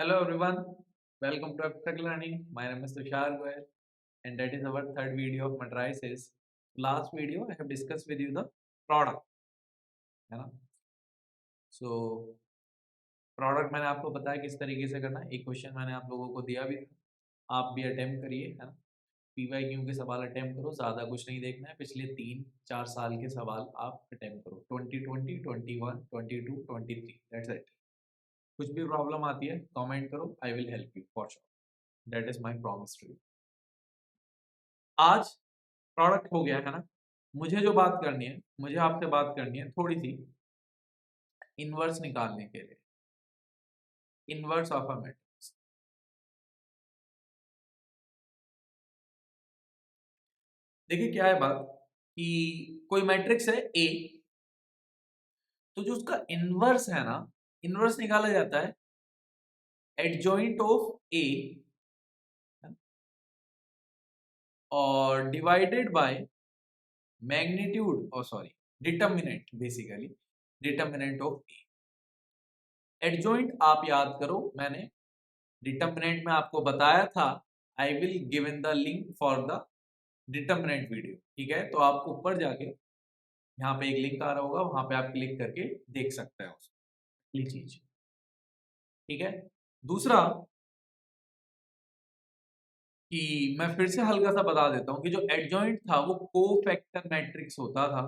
Hello everyone, welcome to Abstract Learning. My name is Tushar Goel and that is our third video of matrices. Last video I have discussed with you the product, है ना? So product मैंने आपको बताया किस तरीके से करना है. एक क्वेश्चन मैंने आप लोगों को दिया भी था, आप भी अटेम्प्ट करिए, है ना? PYQ के सवाल अटेम्प्ट करो, ज़्यादा कुछ नहीं देखना है. पिछले 3-4 साल के सवाल आप अटेम्प्ट करो. 2020, 21, 22, 23. That's it. कुछ भी प्रॉब्लम आती है कमेंट करो, I will help you for sure. That is my promise to you. आज प्रोडक्ट हो गया है ना. मुझे जो बात करनी है, मुझे आपसे बात करनी है थोड़ी सी इनवर्स निकालने के लिए. Inverse of a matrix. देखिए क्या है बात कि कोई मैट्रिक्स है ए, तो जो उसका इनवर्स है ना, इनवर्स निकाला जाता है एडजॉइंट ऑफ ए और डिवाइडेड बाय मैग्नीट्यूड और sorry determinant, basically determinant of A. Adjoint आप याद करो, मैंने डिटर्मिनेंट में आपको बताया था. I will given the link for the determinant video. ठीक है, तो आप ऊपर जाके यहाँ पे एक लिंक आ रहा होगा, वहां पे आप क्लिक करके देख सकते हैं उसको चीज. ठीक है. दूसरा कि मैं फिर से हल्का सा बता देता हूं कि जो एडजॉइंट था वो कोफैक्टर मैट्रिक्स होता था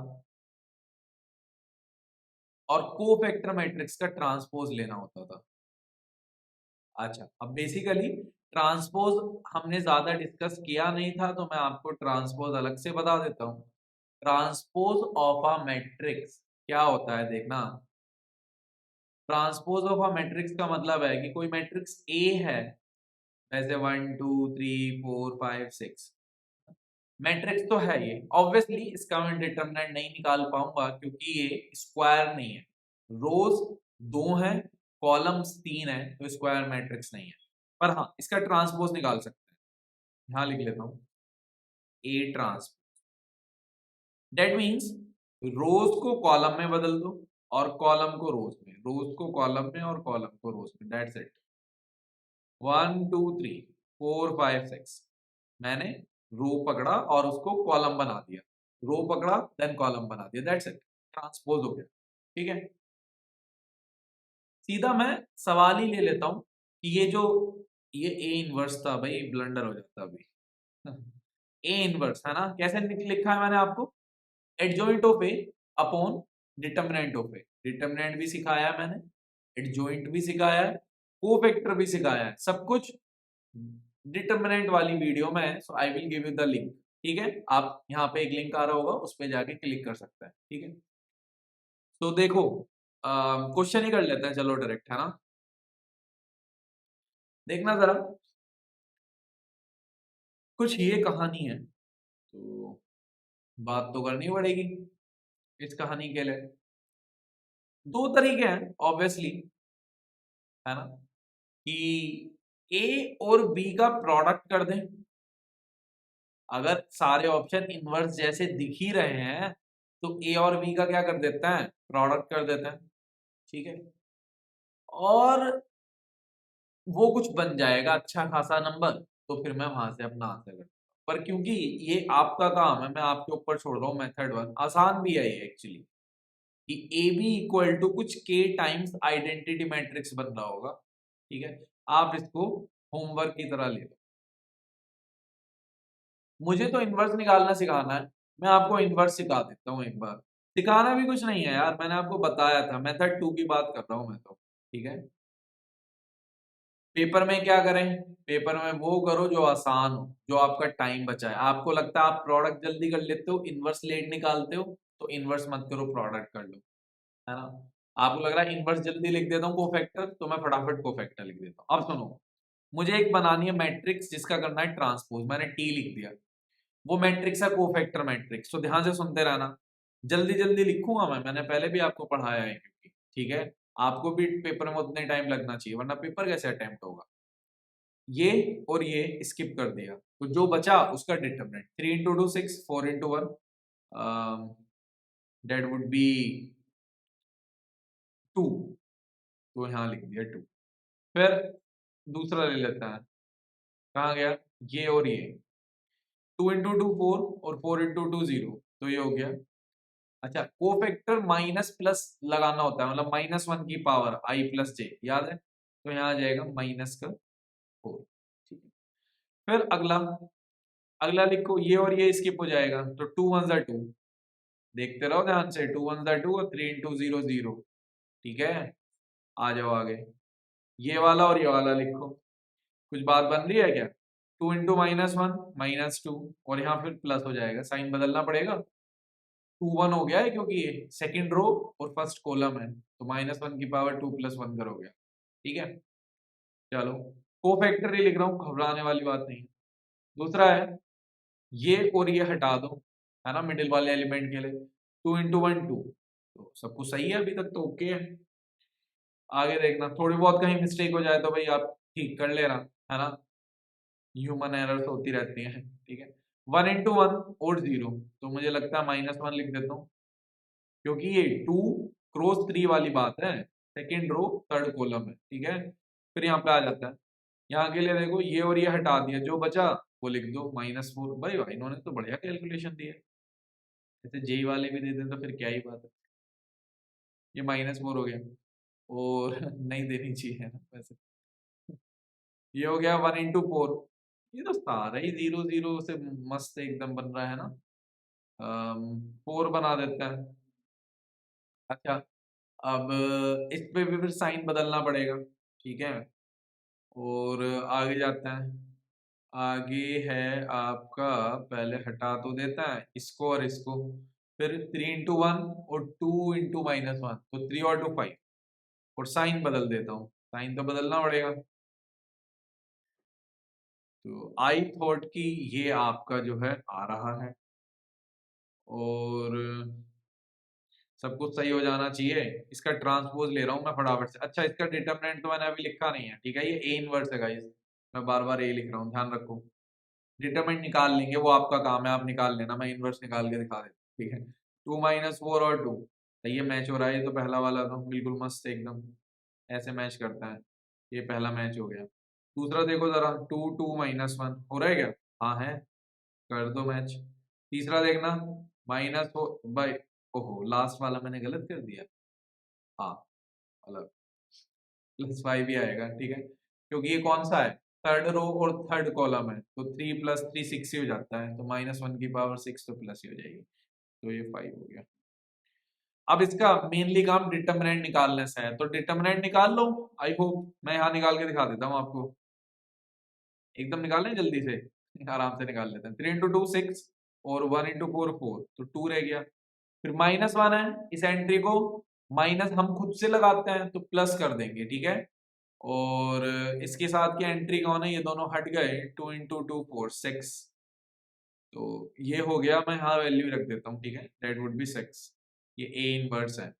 और कोफैक्टर मैट्रिक्स का ट्रांसपोज लेना होता था. अच्छा, अब बेसिकली ट्रांसपोज हमने ज्यादा डिस्कस किया नहीं था, तो मैं आपको ट्रांसपोज अलग से बता देता हूं. ट्रांसपोज ऑफ अ मैट्रिक्स क्या होता है देखना. ट्रांसपोज ऑफ अ मैट्रिक्स का मतलब है कि कोई मैट्रिक्स ए है, जैसे 1 2 3 4 5 6 मैट्रिक्स तो है ये. ऑब्वियसली इसका मैं डिटरमिनेंट नहीं निकाल पाऊंगा क्योंकि ये स्क्वायर नहीं है. रोज 2 है, कॉलम्स 3 है, तो स्क्वायर मैट्रिक्स नहीं है. पर हाँ, इसका ट्रांसपोज निकाल सकते हैं. यहां लिख लेता हूं ए ट्रांसपोज. दैट मीन्स रोज को कॉलम में बदल दो और कॉलम को रोज में, रोज को कॉलम में और कॉलम को रोज में. That's it. 1 2 3 4 5 6 मैंने रो पकड़ा और उसको कॉलम बना दिया. रो पकड़ा देन कॉलम बना दिया. That's it. ट्रांसपोज हो गया. ठीक है. सीधा मैं सवाल ही ले लेता हूं कि ये ए इनवर्स था भाई, ब्लंडर हो जाता अभी. ए इनवर्स है ना, कैसे लिखा है मैंने आपको. Adjoint of A upon determinant of A. Determinant भी सिखाया है मैंने, एडजॉइंट भी सिखाया है, कोफैक्टर भी सिखाया है, सब कुछ डिटर्मिनेंट वाली वीडियो में है. So I will give you the link. ठीक है, आप यहाँ पे एक लिंक आ रहा होगा, उस पे जाके क्लिक कर सकते हैं. ठीक है. तो देखो क्वेश्चन ही कर लेते हैं, चलो डायरेक्ट, है ना. देखना जरा, कुछ ये कहानी है तो बात तो करनी पड़ेगी इस कहानी के लिए. दो तरीके हैं ऑब्वियसली, है ना, कि ए और बी का प्रोडक्ट कर दें. अगर सारे ऑप्शन इनवर्स जैसे दिख ही रहे हैं तो ए और बी का क्या कर देते हैं, प्रोडक्ट कर देते हैं. ठीक है. और वो कुछ बन जाएगा अच्छा खासा नंबर, तो फिर मैं वहां से अपना आंसर करता हूं. पर क्योंकि ये आपका काम है, मैं आपके ऊपर छोड़ रहा हूँ. मेथड 1 आसान भी है ये एक्चुअली, कि ए बी इक्वल टू कुछ के टाइम्स आइडेंटिटी मैट्रिक्स बन रहा होगा. ठीक है, आप इसको होमवर्क की तरह ले लो. मुझे तो इनवर्स निकालना सिखाना है, मैं आपको इनवर्स सिखा देता हूँ एक बार. सिखाना भी कुछ नहीं है यार, मैंने आपको बताया था. मेथड 2 की बात कर रहा हूँ मैं तो. ठीक है. पेपर में क्या करें, पेपर में वो करो जो आसान हो, जो आपका टाइम बचाए. आपको लगता है आप प्रोडक्ट जल्दी कर लेते हो, इनवर्स लेट निकालते हो, तो इनवर्स मत करो, प्रोडक्ट कर लो, है ना. आपको लग रहा है इनवर्स जल्दी लिख देता हूँ कोफैक्टर, तो मैं फटाफट कोफैक्टर लिख देता हूँ. अब सुनो, मुझे एक बनानी है मैट्रिक्स जिसका करना है ट्रांसपोज. मैंने टी लिख दिया. वो मैट्रिक्स है कोफैक्टर मैट्रिक्स. तो ध्यान से सुनते रहना, जल्दी जल्दी लिखूंगा मैंने पहले भी आपको पढ़ाया है क्योंकि. ठीक है, आपको भी पेपर में उतने टाइम लगना चाहिए, वरना पेपर कैसे अटेम्प्ट होगा. ये और ये स्किप कर दिया, तो जो बचा उसका determinant 3 into 2 6, 4 into 1 that would be 2. तो यहाँ लिख दिया 2. फिर दूसरा ले लेते हैं, कहाँ गया ये और ये, 2 इंटू टू 4 और 4 इंटू टू 0, तो ये हो गया। अच्छा कोफैक्टर माइनस प्लस लगाना होता है, मतलब -1 की पावर i प्लस जे, याद है, तो यहाँ आ जाएगा -4, ठीक है। फिर अगला, अगला लिखो, ये और ये स्किप हो जाएगा, तो 2 1 जा 2, देखते रहो ध्यान से, 2 1 जा 2 और 3 इंटू 0 0, ठीक है। आ जाओ आगे, ये वाला और ये वाला लिखो, कुछ बात बन रही है क्या? 2 इंटू -1 -2, और यहाँ फिर प्लस हो जाएगा, साइन बदलना पड़ेगा, 2 1 हो गया है क्योंकि ये सेकंड रो और फर्स्ट कॉलम है, तो -1 की पावर 2 + 1 करोगे, ठीक है। चलो कोफैक्टर ही लिख रहा हूँ, घबराने वाली बात नहीं है। दूसरा है ये और ये हटा दो, है ना, मिडिल वाले एलिमेंट के लिए, 2 इंटू 1 2, तो सब कुछ सही है, अभी तक तो ओके है। आगे देखना, थोड़ी बहुत कहीं मिस्टेक हो जाए तो भाई आप ठीक कर लेना, है ना, ह्यूमन एरर्स होती रहती हैं, ठीक है। 1 इंटू 1 और 0, तो मुझे लगता है -1 लिख देता हूँ, क्योंकि ये 2 क्रॉस 3 वाली बात है, सेकेंड रो थर्ड कॉलम है, ठीक है। फिर यहाँ पे आ जाता है, यहाँ के लिए देखो ये और ये हटा दिया, जो बचा वो लिख दो -4, भाई भाई इन्होंने तो बढ़िया कैलकुलेशन दी है, ऐसे जेई वाले भी दे दें तो फिर क्या ही बात है। ये -4 हो गया, और नहीं देनी चाहिए है ना वैसे। ये हो गया 1 इंटू 4, ये तो सारा ही 0 0 से मस्त एकदम बन रहा है ना, 4 बना देता है। अच्छा अब इस पे भी फिर साइन बदलना पड़ेगा, ठीक है। और आगे जाते हैं, आगे है आपका, पहले हटा तो देता है इसको और इसको, फिर 3 इंटू 1 और 2 इंटू -1, तो 3 और 2 5, और साइन बदल देता हूँ, साइन तो बदलना पड़ेगा। तो आई थॉट कि ये आपका जो है आ रहा है, और सब कुछ सही हो जाना चाहिए। इसका ट्रांसपोज ले रहा हूँ मैं फटाफट से। अच्छा इसका डिटरमिनेंट तो मैंने अभी लिखा नहीं है, ठीक है, ये ए इनवर्स है गाइस, मैं बार बार ए लिख रहा हूँ, ध्यान रखो। डिटरमिनेंट निकाल लेंगे, वो आपका काम है, आप निकाल लेना, मैं इनवर्स निकाल के दिखा देता, ठीक है। 2 -4 और 2, ये मैच हो रहा है, ये तो पहला वाला तो बिल्कुल मस्त एकदम ऐसे मैच करता है, ये पहला मैच हो गया। दूसरा देखो जरा, 2 2 -1 हो रहा है क्या? हाँ है, कर दो मैच। तीसरा देखना, -4 बाई, ओहो लास्ट वाला मैंने गलत कर दिया, हाँ अलग, +5 ही आएगा, ठीक है, क्योंकि ये कौन सा है, थर्ड रो और थर्ड कॉलम है, तो 3 + 3 6 ही हो जाता है, तो -1 की पावर 6 तो प्लस ही हो जाएगी, तो ये 5 हो गया। अब इसका मेनली काम डिटरमिनेंट निकालने से है, तो डिटरमिनेंट निकाल लो, आई होप मैं यहाँ निकाल के दिखा देता हूँ आपको, एकदम निकाल लें जल्दी से, आराम से निकाल लेते हैं। 3 इंटू 2 6, और 1 इंटू 4 4, तो 2 रह गया। फिर -1 है, इस एंट्री को माइनस हम खुद से लगाते हैं, तो प्लस कर देंगे, ठीक है। और इसके साथ की एंट्री कौन है, ये दोनों हट गए, 2 इंटू 2 4 6, तो ये हो गया, मैं यहाँ वैल्यू रख देता हूँ, ठीक है, दैट वुड बी 6, ये ए इनवर्स है।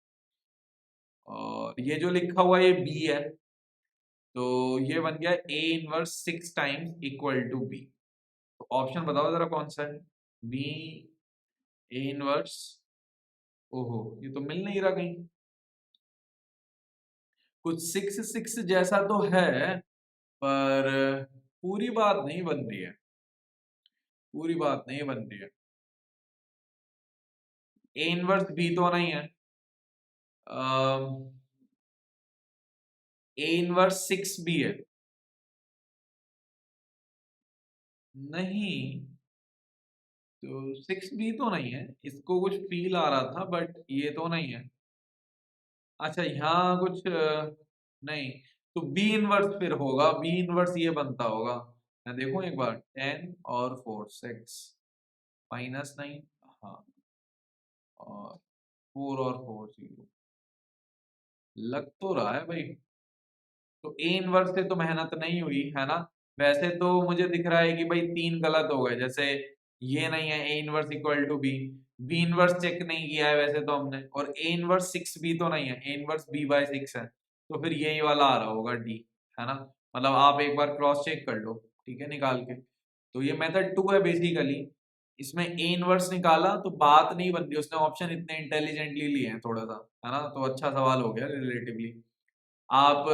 और ये जो लिखा हुआ ये बी है, तो ये बन गया A inverse 6 times equal to B. तो ऑप्शन बताओ जरा कौन सा है, बी, ए इनवर्स, ओहो ये तो मिल नहीं रहा कहीं, कुछ 6 6 जैसा तो है, पर पूरी बात नहीं बन रही है, पूरी बात नहीं बन रही है। ए इनवर्स बी तो नहीं है, ए इनवर्स 6 बी है, नहीं, तो 6 बी तो नहीं है, इसको कुछ फील आ रहा था बट ये तो नहीं है। अच्छा यहाँ कुछ नहीं, तो बी इनवर्स फिर होगा, बी इनवर्स ये बनता होगा, मैं देखूं एक बार, 10 और 4 6 -9, हाँ, और 4 और 4 0, लग तो रहा है भाई, तो ए इनवर्स से तो मेहनत नहीं हुई है ना। वैसे तो मुझे दिख रहा है कि भाई 3 गलत हो गए, जैसे ये नहीं है A inverse equal to B, B inverse check नहीं किया है वैसे तो हमने, और ए इनवर्स 6 बी तो नहीं है, ए इनवर्स बी बाय 6 है, तो फिर यही वाला आ रहा होगा डी, है ना। मतलब आप एक बार क्रॉस चेक कर लो, ठीक है, निकाल के। तो ये मेथड 2 है बेसिकली, इसमें ए इनवर्स निकाला तो बात नहीं बन रही, उसने ऑप्शन इतने इंटेलिजेंटली लिए हैं थोड़ा सा, है ना, तो अच्छा सवाल हो गया रिलेटिवली। आप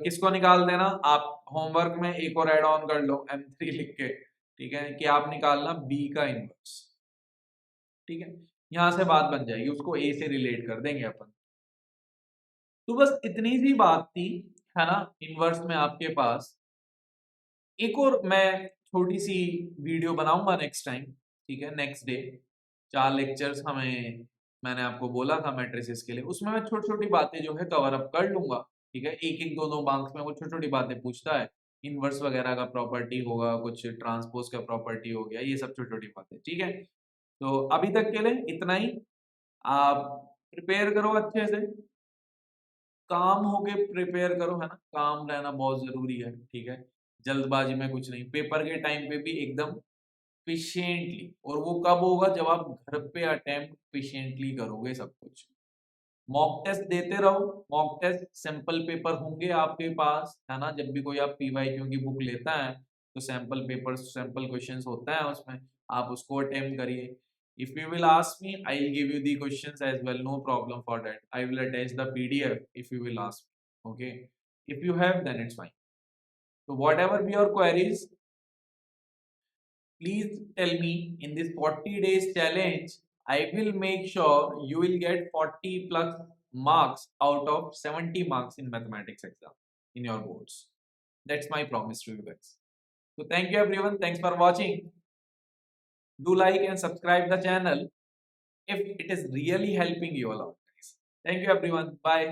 किसको निकाल देना, आप होमवर्क में एक और ऐड ऑन कर लो M3 लिख के, ठीक है, कि आप निकालना B का इनवर्स, ठीक है, यहां से बात बन जाएगी, उसको A से रिलेट कर देंगे अपन। तो बस इतनी सी बात थी, है ना, इनवर्स में आपके पास। एक और मैं छोटी सी वीडियो बनाऊंगा नेक्स्ट टाइम, ठीक है, नेक्स्ट डे 4 लेक्चर्स हमें, मैंने आपको बोला था मैट्रिसेस के लिए, उसमें मैं छोटी छोटी बातें जो है कवर अप कर लूंगा, ठीक है, एक एक दो दो मार्क्स में वो छोटी छोटी बातें पूछता है, इनवर्स वगैरह का प्रॉपर्टी होगा, कुछ ट्रांसपोज का प्रॉपर्टी हो गया, ये सब छोटी छोटी बातें, ठीक है। तो अभी तक के लिए इतना ही, आप प्रिपेयर करो अच्छे से, काम होके प्रिपेयर करो, है ना, काम रहना बहुत जरूरी है, ठीक है, जल्दबाजी में कुछ नहीं, पेपर के टाइम पे भी एकदम पेशेंटली, और वो कब होगा जब आप घर पे अटेम्प्ट पेशेंटली करोगे सब कुछ। मॉक टेस्ट देते रहो, मॉक टेस्ट सैंपल पेपर होंगे आपके पास, है ना, जब भी कोई आप पीवाईक्यू की बुक लेता है तो सैंपल पेपर, सैंपल क्वेश्चंस होता है उसमें, आप उसको अटेम्प्ट करिए। If you will ask me, I'll give you the questions as well. No problem for that. I will attach the PDF if you will ask me. Okay. If you have, then it's fine. So whatever be your queries, please tell me in this 40 days challenge. I will make sure you will get 40 plus marks out of 70 marks in mathematics exam in your boards. That's my promise to you guys. So thank you everyone. Thanks for watching. Do like and subscribe the channel if it is really helping you a lot, guys. Thank you everyone. Bye.